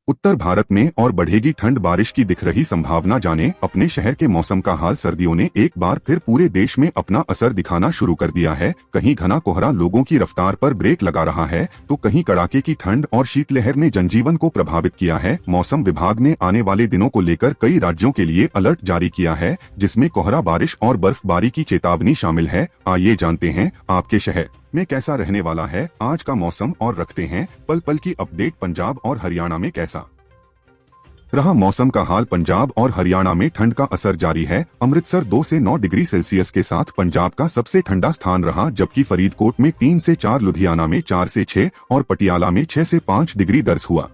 उत्तर भारत में और बढ़ेगी ठंड, बारिश की दिख रही संभावना। जाने अपने शहर के मौसम का हाल। सर्दियों ने एक बार फिर पूरे देश में अपना असर दिखाना शुरू कर दिया है। कहीं घना कोहरा लोगों की रफ्तार पर ब्रेक लगा रहा है, तो कहीं कड़ाके की ठंड और शीतलहर ने जनजीवन को प्रभावित किया है। मौसम विभाग ने आने वाले दिनों को लेकर कई राज्यों के लिए अलर्ट जारी किया है, जिसमें कोहरा, बारिश और बर्फबारी की चेतावनी शामिल है। आइए जानते हैं आपके शहर में कैसा रहने वाला है आज का मौसम, और रखते हैं पल पल की अपडेट। पंजाब और हरियाणा में कैसा रहा मौसम का हाल। पंजाब और हरियाणा में ठंड का असर जारी है। अमृतसर 2 से 9 डिग्री सेल्सियस के साथ पंजाब का सबसे ठंडा स्थान रहा, जबकि फरीदकोट में 3 से 4, लुधियाना में 4 से 6 और पटियाला में 6 से 5 डिग्री दर्ज हुआ।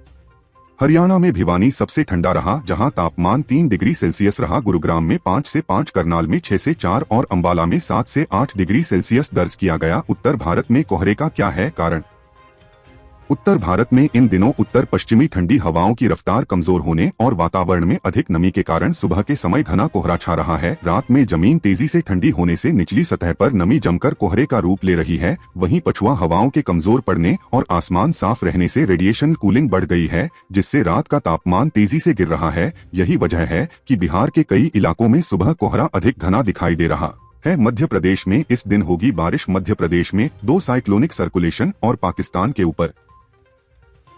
हरियाणा में भिवानी सबसे ठंडा रहा, जहां तापमान 3 डिग्री सेल्सियस रहा। गुरुग्राम में 5 से 5, करनाल में 6 से 4 और अंबाला में 7 से 8 डिग्री सेल्सियस दर्ज किया गया। उत्तर भारत में कोहरे का क्या है कारण? उत्तर भारत में इन दिनों उत्तर पश्चिमी ठंडी हवाओं की रफ्तार कमजोर होने और वातावरण में अधिक नमी के कारण सुबह के समय घना कोहरा छा रहा है। रात में जमीन तेजी से ठंडी होने से निचली सतह पर नमी जमकर कोहरे का रूप ले रही है। वहीं पछुआ हवाओं के कमजोर पड़ने और आसमान साफ रहने से रेडिएशन कूलिंग बढ़ गई है, जिससे रात का तापमान तेजी से गिर रहा है। यही वजह है कि बिहार के कई इलाकों में सुबह कोहरा अधिक घना दिखाई दे रहा है। मध्य प्रदेश में इस दिन होगी बारिश। मध्य प्रदेश में 2 साइक्लोनिक सर्कुलेशन और पाकिस्तान के ऊपर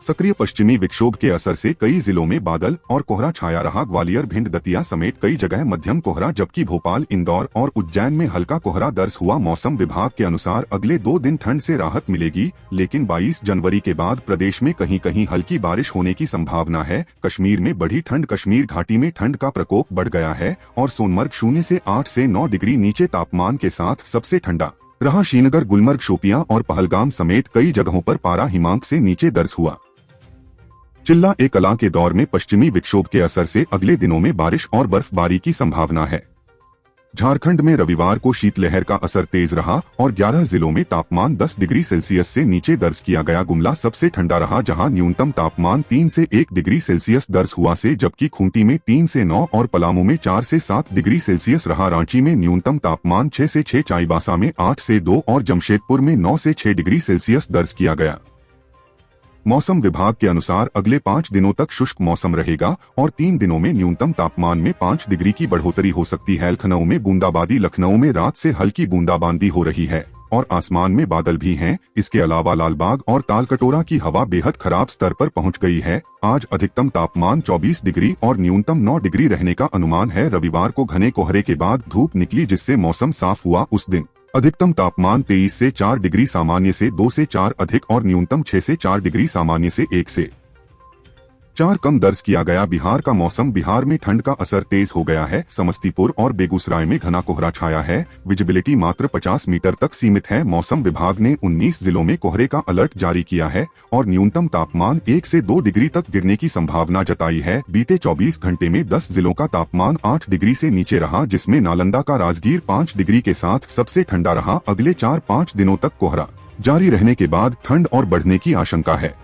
सक्रिय पश्चिमी विक्षोभ के असर से कई जिलों में बादल और कोहरा छाया रहा। ग्वालियर, भिंड, दतिया समेत कई जगह मध्यम कोहरा, जबकि भोपाल, इंदौर और उज्जैन में हल्का कोहरा दर्ज हुआ। मौसम विभाग के अनुसार अगले 2 दिन ठंड से राहत मिलेगी, लेकिन 22 जनवरी के बाद प्रदेश में कहीं कहीं हल्की बारिश होने की संभावना है। कश्मीर में बढ़ी ठंड। कश्मीर घाटी में ठंड का प्रकोप बढ़ गया है और सोनमर्ग 0 से 8 से 9 डिग्री नीचे तापमान के साथ सबसे ठंडा रहा। श्रीनगर, गुलमर्ग, शोपियां और पहलगाम समेत कई जगहों पर पारा हिमांक से नीचे दर्ज हुआ। चिल्ला ए कला के दौर में पश्चिमी विक्षोभ के असर से अगले दिनों में बारिश और बर्फबारी की संभावना है। झारखंड में रविवार को शीतलहर का असर तेज रहा और 11 जिलों में तापमान 10 डिग्री सेल्सियस से नीचे दर्ज किया गया। गुमला सबसे ठंडा रहा, जहां न्यूनतम तापमान 3 से 1 डिग्री सेल्सियस दर्ज हुआ से, जबकि खूंटी में 3 से 9 और पलामू में 4 से 7 डिग्री सेल्सियस रहा। रांची में न्यूनतम तापमान 6 से 6, चाईबासा में 8 से 2 और जमशेदपुर में 9 से 6 डिग्री सेल्सियस दर्ज किया गया। मौसम विभाग के अनुसार अगले 5 दिनों तक शुष्क मौसम रहेगा और 3 दिनों में न्यूनतम तापमान में 5 डिग्री की बढ़ोतरी हो सकती है। लखनऊ में बूंदाबांदी। लखनऊ में रात से हल्की बूंदाबांदी हो रही है और आसमान में बादल भी हैं। इसके अलावा लालबाग और तालकटोरा की हवा बेहद खराब स्तर पर पहुंच गई है। आज अधिकतम तापमान 24 डिग्री और न्यूनतम 9 डिग्री रहने का अनुमान है। रविवार को घने कोहरे के बाद धूप निकली, जिससे मौसम साफ हुआ। उस दिन अधिकतम तापमान 23 से 4 डिग्री सामान्य से 2 से 4 अधिक और न्यूनतम 6 से 4 डिग्री सामान्य से 1 से 4 कम दर्ज किया गया। बिहार का मौसम। बिहार में ठंड का असर तेज हो गया है। समस्तीपुर और बेगूसराय में घना कोहरा छाया है। विजिबिलिटी मात्र 50 मीटर तक सीमित है। मौसम विभाग ने 19 जिलों में कोहरे का अलर्ट जारी किया है और न्यूनतम तापमान 1 से 2 डिग्री तक गिरने की संभावना जताई है। बीते 24 घंटे में 10 जिलों का तापमान 8 डिग्री से नीचे रहा, जिसमें नालंदा का राजगीर 5 डिग्री के साथ सबसे ठंडा रहा। अगले 4-5 दिनों तक कोहरा जारी रहने के बाद ठंड और बढ़ने की आशंका है।